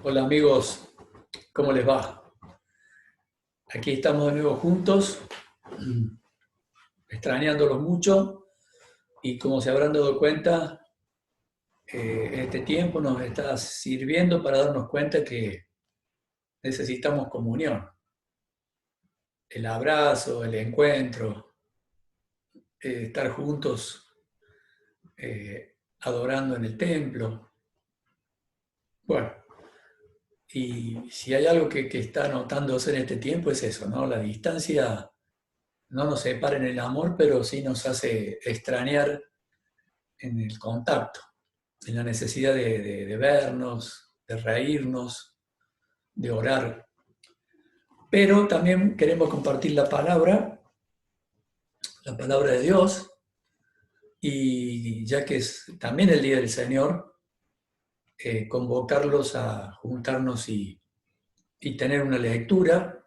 Hola amigos, ¿cómo les va? Aquí estamos de nuevo juntos, extrañándolos mucho y como se habrán dado cuenta, este tiempo nos está sirviendo para darnos cuenta que necesitamos comunión, el abrazo, el encuentro, estar juntos adorando en el templo. Bueno, y si hay algo que está notándose en este tiempo es eso, ¿no? La distancia no nos separa en el amor, pero sí nos hace extrañar en el contacto, en la necesidad de vernos, de reírnos, de orar. Pero también queremos compartir la palabra de Dios, y ya que es también el Día del Señor, convocarlos a juntarnos y tener una lectura,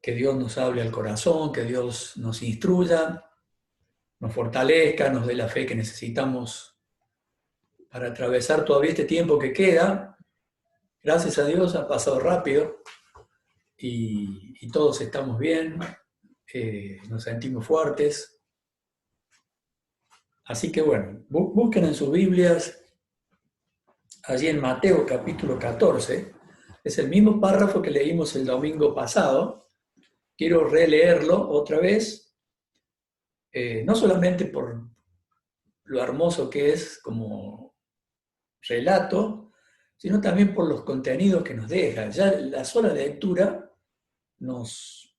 que Dios nos hable al corazón, que Dios nos instruya, nos fortalezca, nos dé la fe que necesitamos para atravesar todavía este tiempo que queda. Gracias a Dios ha pasado rápido y todos estamos bien, nos sentimos fuertes. Así que bueno, busquen en sus Biblias, allí en Mateo capítulo 14, es el mismo párrafo que leímos el domingo pasado. Quiero releerlo otra vez, no solamente por lo hermoso que es como relato, sino también por los contenidos que nos deja. Ya la sola lectura nos,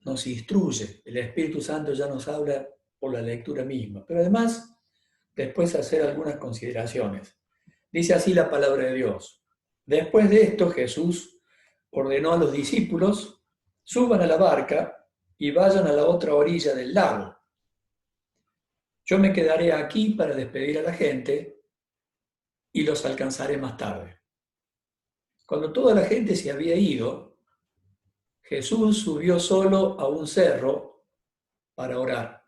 nos instruye, el Espíritu Santo ya nos habla por la lectura misma, pero además después hacer algunas consideraciones. Dice así la palabra de Dios. Después de esto Jesús ordenó a los discípulos: suban a la barca y vayan a la otra orilla del lago. Yo me quedaré aquí para despedir a la gente y los alcanzaré más tarde. Cuando toda la gente se había ido, Jesús subió solo a un cerro para orar.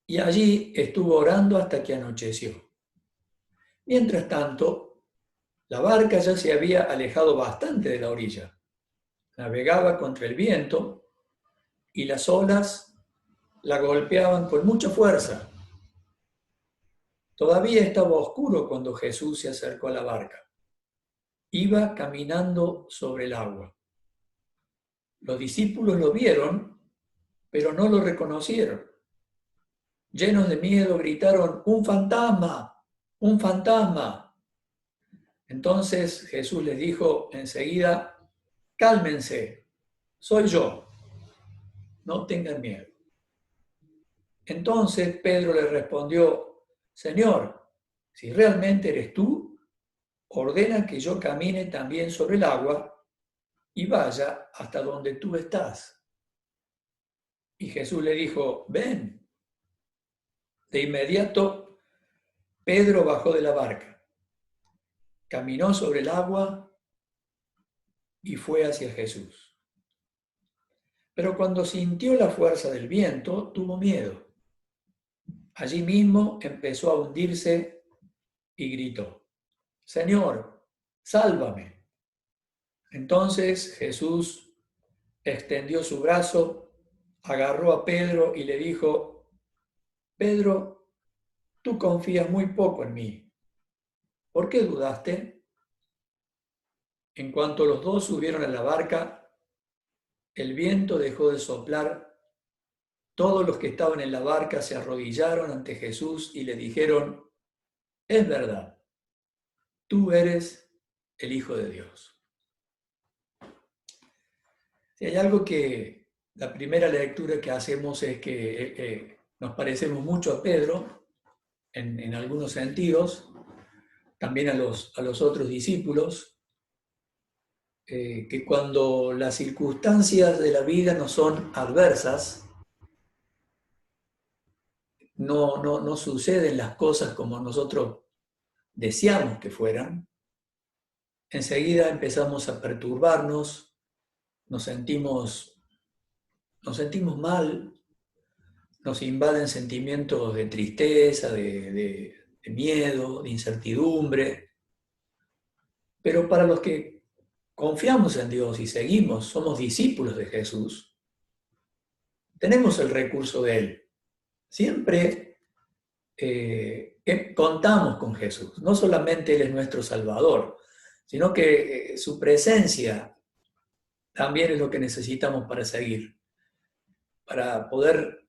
Y allí estuvo orando hasta que anocheció. Mientras tanto, la barca ya se había alejado bastante de la orilla. Navegaba contra el viento y las olas la golpeaban con mucha fuerza. Todavía estaba oscuro cuando Jesús se acercó a la barca. Iba caminando sobre el agua. Los discípulos lo vieron, pero no lo reconocieron. Llenos de miedo gritaron: ¡un fantasma! ¡Un fantasma! Entonces Jesús les dijo enseguida: cálmense, soy yo, no tengan miedo. Entonces Pedro le respondió: Señor, si realmente eres tú, ordena que yo camine también sobre el agua y vaya hasta donde tú estás. Y Jesús le dijo: ven. De inmediato Pedro bajó de la barca, caminó sobre el agua y fue hacia Jesús. Pero cuando sintió la fuerza del viento, tuvo miedo. Allí mismo empezó a hundirse y gritó: Señor, sálvame. Entonces Jesús extendió su brazo, agarró a Pedro y le dijo: Pedro, tú confías muy poco en mí. ¿Por qué dudaste? En cuanto los dos subieron a la barca, el viento dejó de soplar. Todos los que estaban en la barca se arrodillaron ante Jesús y le dijeron: es verdad, tú eres el Hijo de Dios. Si hay algo que la primera lectura que hacemos es que nos parecemos mucho a Pedro en algunos sentidos, también a los otros discípulos, que cuando las circunstancias de la vida nos son adversas, no suceden las cosas como nosotros deseamos que fueran, enseguida empezamos a perturbarnos, nos sentimos, nos sentimos mal, nos invaden sentimientos de tristeza, de miedo, de incertidumbre. Pero para los que confiamos en Dios y seguimos, somos discípulos de Jesús, tenemos el recurso de Él. Siempre contamos con Jesús. No solamente Él es nuestro Salvador, sino que su presencia también es lo que necesitamos para seguir, para poder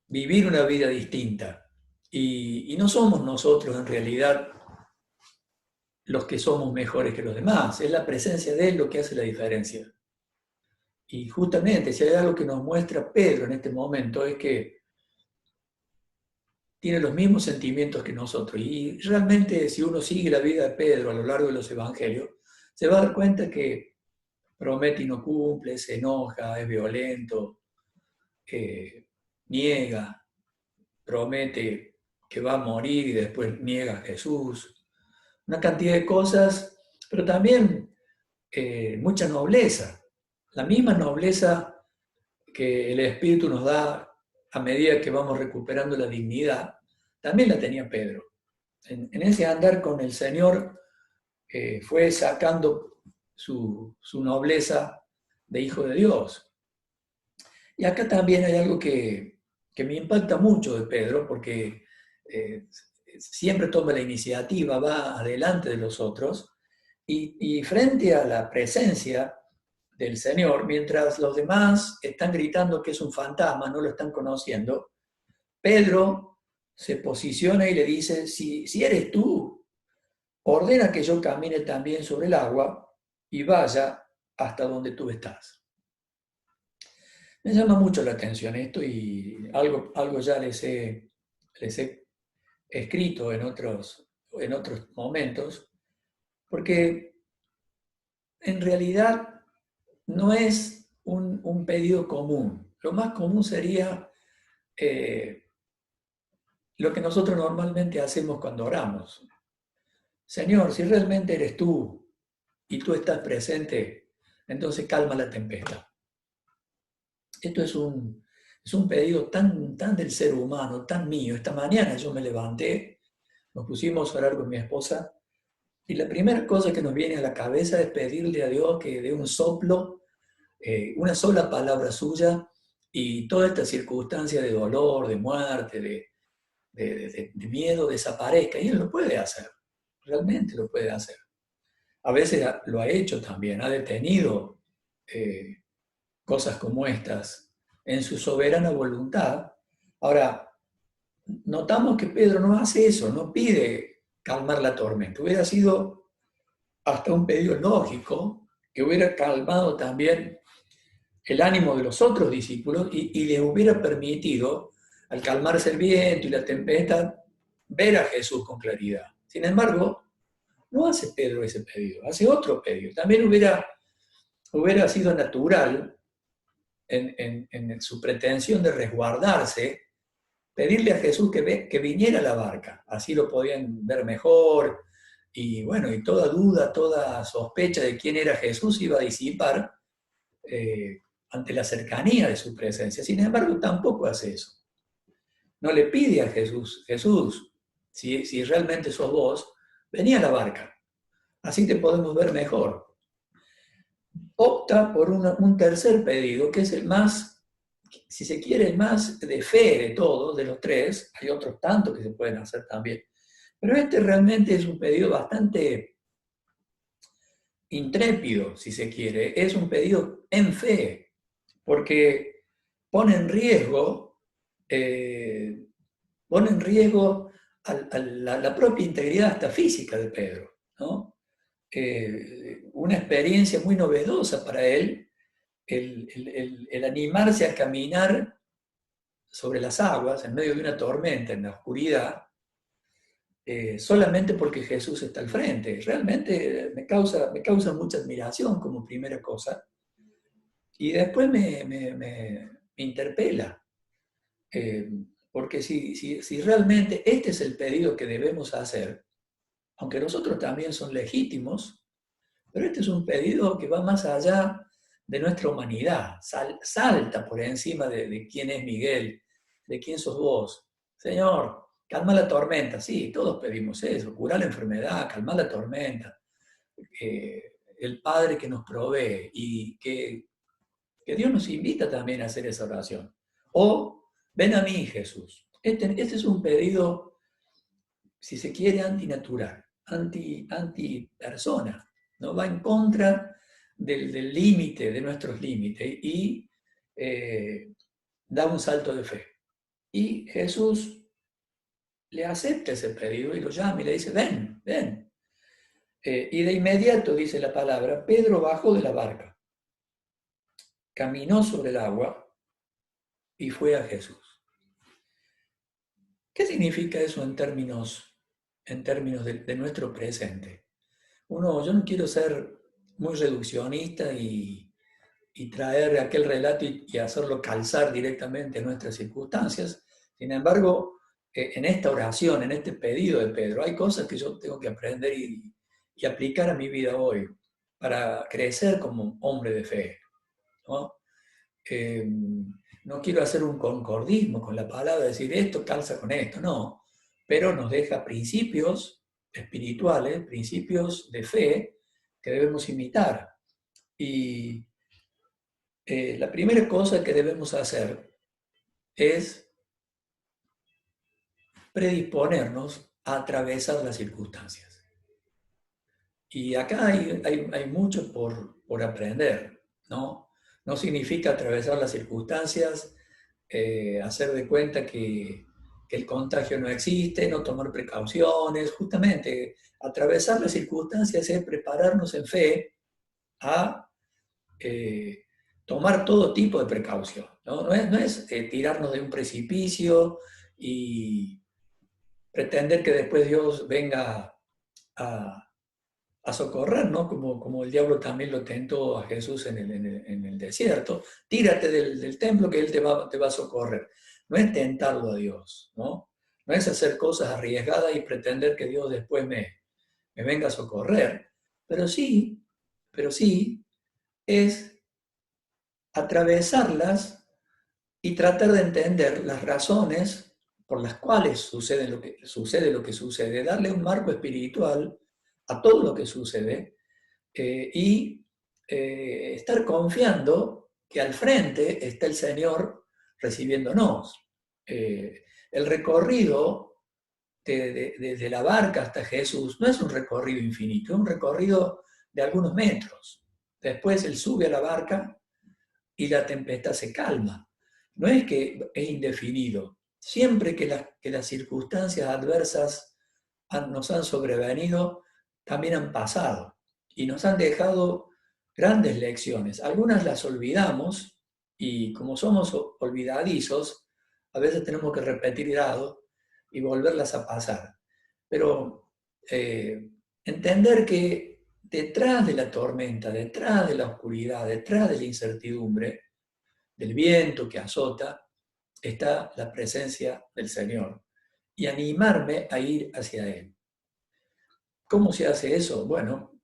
vivir una vida distinta. Y no somos nosotros en realidad los que somos mejores que los demás, es la presencia de Él lo que hace la diferencia. Y justamente, si hay algo que nos muestra Pedro en este momento, es que tiene los mismos sentimientos que nosotros. Y realmente, si uno sigue la vida de Pedro a lo largo de los evangelios, se va a dar cuenta que promete y no cumple, se enoja, es violento, niega, promete que va a morir y después niega a Jesús. Una cantidad de cosas, pero también mucha nobleza. La misma nobleza que el Espíritu nos da a medida que vamos recuperando la dignidad, también la tenía Pedro. En ese andar con el Señor fue sacando su nobleza de hijo de Dios. Y acá también hay algo que me impacta mucho de Pedro, porque siempre toma la iniciativa, va adelante de los otros, y frente a la presencia del Señor, mientras los demás están gritando que es un fantasma, no lo están conociendo, Pedro se posiciona y le dice, si eres tú, ordena que yo camine también sobre el agua y vaya hasta donde tú estás. Me llama mucho la atención esto y algo ya les he escrito en otros momentos, porque en realidad no es un pedido común. Lo más común sería lo que nosotros normalmente hacemos cuando oramos. Señor, si realmente eres tú y tú estás presente, entonces calma la tempestad. Esto es un pedido tan del ser humano, tan mío. Esta mañana yo me levanté, nos pusimos a orar con mi esposa, y la primera cosa que nos viene a la cabeza es pedirle a Dios que dé un soplo, una sola palabra suya, y toda esta circunstancia de dolor, de muerte, de miedo desaparezca. Y Él lo puede hacer, realmente lo puede hacer. A veces lo ha hecho también, ha detenido cosas como estas en su soberana voluntad. Ahora, notamos que Pedro no hace eso, no pide calmar la tormenta. Hubiera sido hasta un pedido lógico que hubiera calmado también el ánimo de los otros discípulos y les hubiera permitido, al calmarse el viento y la tempestad, ver a Jesús con claridad. Sin embargo, no hace Pedro ese pedido, hace otro pedido. También hubiera sido natural en su pretensión de resguardarse, pedirle a Jesús que viniera a la barca, así lo podían ver mejor, y bueno, y toda duda, toda sospecha de quién era Jesús iba a disipar ante la cercanía de su presencia. Sin embargo, tampoco hace eso. No le pide a Jesús, si realmente sos vos, vení a la barca, así te podemos ver mejor. Opta por un tercer pedido, que es el más, si se quiere, el más de fe de todos, de los tres. Hay otros tantos que se pueden hacer también. Pero este realmente es un pedido bastante intrépido, si se quiere. Es un pedido en fe, porque pone en riesgo, la propia integridad hasta física de Pedro, ¿no? Una experiencia muy novedosa para él, el animarse a caminar sobre las aguas en medio de una tormenta, en la oscuridad, solamente porque Jesús está al frente. Realmente me causa mucha admiración como primera cosa, y después me interpela, porque si realmente este es el pedido que debemos hacer, aunque los otros también son legítimos, pero este es un pedido que va más allá de nuestra humanidad, salta por encima de quién es Miguel, de quién sos vos. Señor, calma la tormenta. Sí, todos pedimos eso, curar la enfermedad, calmar la tormenta. el Padre que nos provee y que Dios nos invita también a hacer esa oración. O, ven a mí, Jesús. Este es un pedido, si se quiere, antinatural, anti-persona, ¿no? Va en contra del límite, de nuestros límites, y da un salto de fe. Y Jesús le acepta ese pedido y lo llama y le dice, ven, ven. Y de inmediato, dice la palabra, Pedro bajó de la barca, caminó sobre el agua y fue a Jesús. ¿Qué significa eso en términos de nuestro presente? Yo no quiero ser muy reduccionista y traer aquel relato y hacerlo calzar directamente en nuestras circunstancias. Sin embargo, en esta oración, en este pedido de Pedro, hay cosas que yo tengo que aprender y aplicar a mi vida hoy para crecer como hombre de fe, ¿no? No quiero hacer un concordismo con la palabra, decir esto calza con esto, no, pero nos deja principios espirituales, principios de fe que debemos imitar. Y la primera cosa que debemos hacer es predisponernos a atravesar las circunstancias. Y acá hay mucho por aprender, ¿no? No significa atravesar las circunstancias, hacer de cuenta que el contagio no existe, no tomar precauciones. Justamente, atravesar las circunstancias es prepararnos en fe a tomar todo tipo de precaución. No es tirarnos de un precipicio y pretender que después Dios venga a socorrer, ¿no? Como el diablo también lo tentó a Jesús en el desierto. Tírate del templo que Él te va a socorrer. No es tentarlo a Dios, ¿no? No es hacer cosas arriesgadas y pretender que Dios después me venga a socorrer. Pero sí es atravesarlas y tratar de entender las razones por las cuales sucede lo que sucede, darle un marco espiritual a todo lo que sucede y estar confiando que al frente está el Señor recibiéndonos. El recorrido desde la barca hasta Jesús no es un recorrido infinito, es un recorrido de algunos metros. Después Él sube a la barca y la tempestad se calma. No es que es indefinido. Siempre que las circunstancias adversas nos han sobrevenido, también han pasado y nos han dejado grandes lecciones. Algunas las olvidamos y como somos olvidadizos, a veces tenemos que repetir dado y volverlas a pasar. Pero entender que detrás de la tormenta, detrás de la oscuridad, detrás de la incertidumbre, del viento que azota, está la presencia del Señor. Y animarme a ir hacia Él. ¿Cómo se hace eso? Bueno,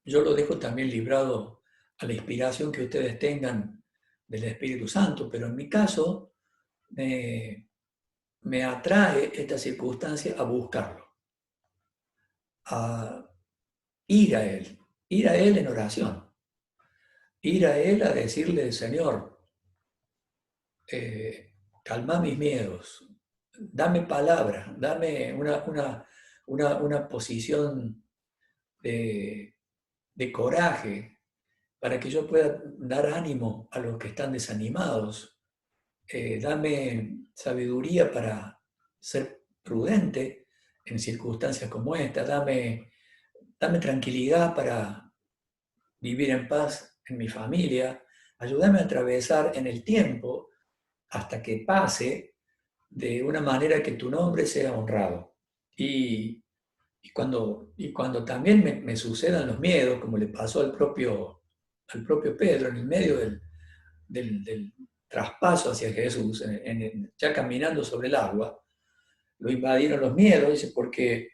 yo lo dejo también librado a la inspiración que ustedes tengan del Espíritu Santo, pero en mi caso me atrae esta circunstancia a buscarlo, a ir a Él en oración, ir a Él a decirle, Señor, calma mis miedos, dame palabra, dame una posición de coraje para que yo pueda dar ánimo a los que están desanimados. Dame sabiduría para ser prudente en circunstancias como esta. Dame tranquilidad para vivir en paz en mi familia. Ayúdame a atravesar en el tiempo hasta que pase de una manera que tu nombre sea honrado. Y cuando también me sucedan los miedos, como le pasó al propio Pedro en el medio del traspaso hacia Jesús, ya caminando sobre el agua, lo invadieron los miedos, dice, porque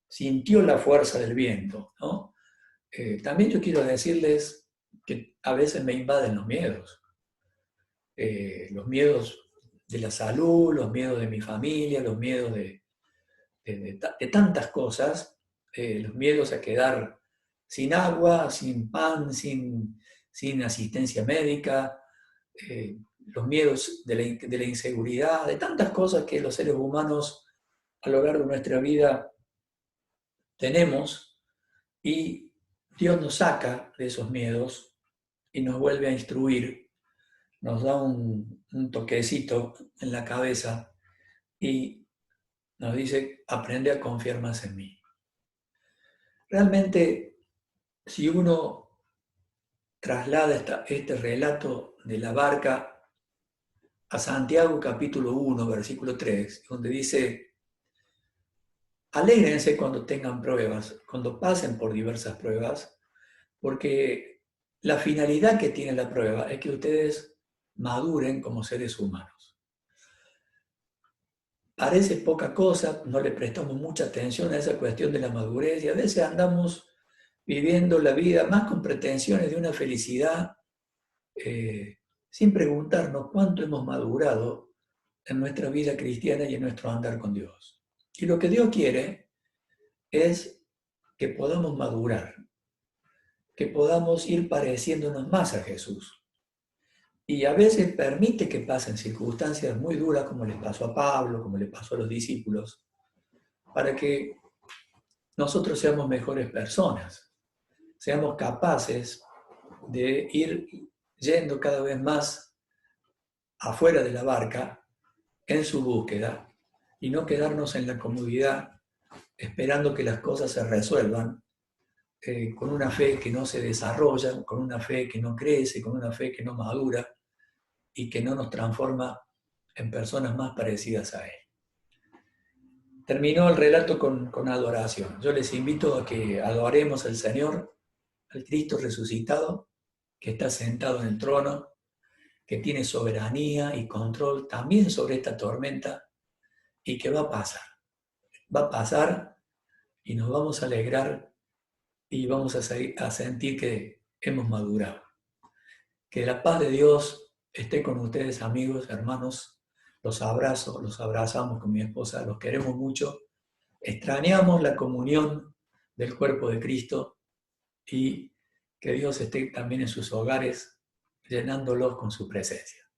sintió la fuerza del viento, ¿no? También yo quiero decirles que a veces me invaden los miedos de la salud, los miedos de mi familia, los miedos de de tantas cosas, los miedos a quedar sin agua, sin pan, sin asistencia médica, los miedos de la inseguridad, de tantas cosas que los seres humanos a lo largo de nuestra vida tenemos, y Dios nos saca de esos miedos y nos vuelve a instruir, nos da un toquecito en la cabeza y nos dice: aprende a confiar más en mí. Realmente, si uno traslada este relato de la barca a Santiago capítulo 1, versículo 3, donde dice: alégrense cuando tengan pruebas, cuando pasen por diversas pruebas, porque la finalidad que tiene la prueba es que ustedes maduren como seres humanos. Parece poca cosa, no le prestamos mucha atención a esa cuestión de la madurez y a veces andamos viviendo la vida más con pretensiones de una felicidad, sin preguntarnos cuánto hemos madurado en nuestra vida cristiana y en nuestro andar con Dios. Y lo que Dios quiere es que podamos madurar, que podamos ir pareciéndonos más a Jesús. Y a veces permite que pasen circunstancias muy duras, como les pasó a Pablo, como le pasó a los discípulos, para que nosotros seamos mejores personas, seamos capaces de ir yendo cada vez más afuera de la barca en su búsqueda y no quedarnos en la comodidad esperando que las cosas se resuelvan, con una fe que no se desarrolla, con una fe que no crece, con una fe que no madura y que no nos transforma en personas más parecidas a Él. Terminó el relato con adoración. Yo les invito a que adoremos al Señor, al Cristo resucitado, que está sentado en el trono, que tiene soberanía y control también sobre esta tormenta y que va a pasar. Va a pasar y nos vamos a alegrar y vamos a sentir que hemos madurado. Que la paz de Dios esté con ustedes, amigos, hermanos. Los abrazo, los abrazamos con mi esposa, los queremos mucho. Extrañamos la comunión del cuerpo de Cristo y que Dios esté también en sus hogares, llenándolos con su presencia.